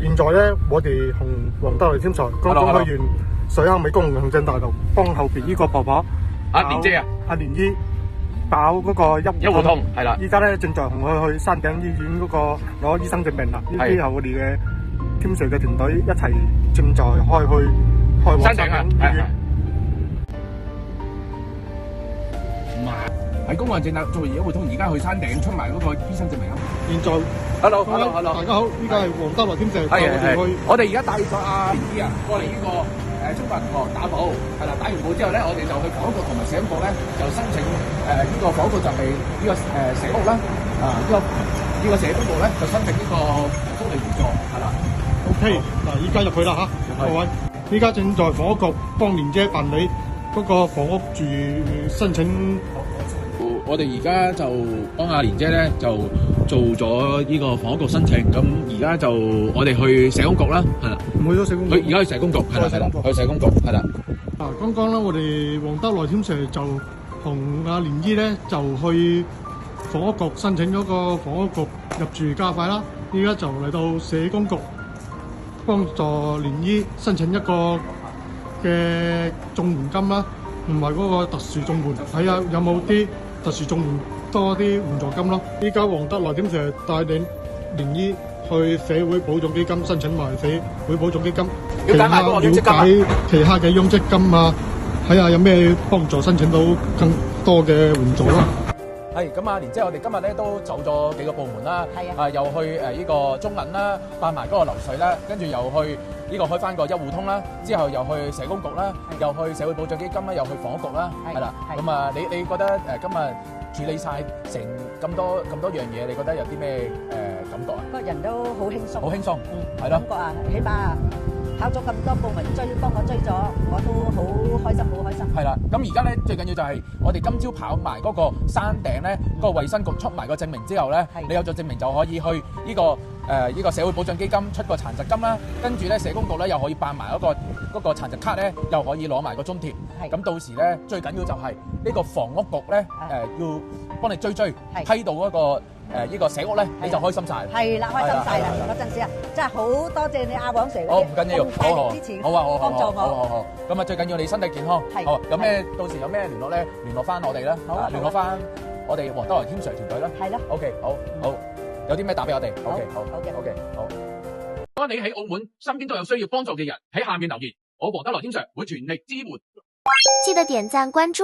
現在咧，我哋同黃德來天才剛剛去完水坑尾公園行政大道，幫後邊呢個婆婆阿蓮姐啊，阿蓮姨搞嗰個一戶通係啦。依家咧正在同佢去山頂醫院嗰個攞醫生證明啦。呢啲係我哋嘅天水嘅團隊一齊正在開往山頂醫院。喺公安證啦，做完一戶通，而家去山頂出埋嗰個醫生證明啊！現在 hello， 大家好，依家係黃德來天石帶我哋去。我哋而家帶咗阿蓮姨啊過嚟呢個中華銀行打簿，係啦，打完簿之後咧，我哋就去房屋局同埋社工局咧，就申請呢個房屋局就係呢個社屋啦，呢個社工局咧就申請呢個福利援助，係啦。OK，嗱，依家入去啦嚇，各位，依家正在房屋局幫蓮姐辦理嗰個房屋住申請。我哋而家就幫阿蓮姐咧就做咗呢個房屋局申請，咁而家就我哋去社工局啦，係啦。唔去咗社工局。而家去社工局，係啦，去社工局，係啦。剛剛咧，我哋黃德來天石就同阿蓮姨咧就去房屋局申請咗個房屋局入住加快啦。依家就嚟到社工局幫助蓮姨申請一個嘅綜援金啦，同埋嗰個特殊綜援，睇下有冇啲特殊綜援多啲援助金咯。依家黃德來天石帶領蓮姨去社會保障基金申請埋社會保障基金，了解其他嘅擁積金啊，睇下有咩幫助申請到更多嘅援助咯。係咁啊，蓮姐，我哋今日咧都走咗幾個部門啦，又去呢個中銀啦，辦埋嗰個流水啦，跟住又去呢個開翻個一戶通啦，之後又去社工局啦，又去社會保障基金啦，又去房屋局啦，係啦。咁啊，你覺得今日處理晒成咁多樣嘢，你覺得有啲咩感覺啊？個人都好輕鬆，好輕鬆，係咯。感覺啊，起碼考咗咁多部門幫我追咗，我都好開心，好開心。係啦，咁而家咧最緊要就係我哋今朝跑埋嗰個山頂咧，嗰個衛生局出埋個證明之後咧，你有咗證明就可以去呢個社會保障基金出個殘疾金啦，跟住咧社工局咧又可以辦埋嗰個殘疾卡咧，又可以攞埋個津貼。咁到時咧最緊要就係呢個房屋局咧要幫你追批到嗰個呢個社屋咧，你就開心晒。係啦，開心晒啦！嗰陣時啊，真係好多謝你阿黃 Sir 好唔緊要，好支持，好啊，好幫助我。好。咁啊，最緊要你身體健康。好，有咩到時有咩聯絡咧，聯絡翻我哋啦，聯絡翻我哋黃德來天瑞團隊啦。係咯。OK，好。有啲咩打俾我哋 ？OK， 好。如果你喺澳門身邊都有需要幫助嘅人，喺下面留言，我黃德來天瑞會全力支援。記得點讚關注。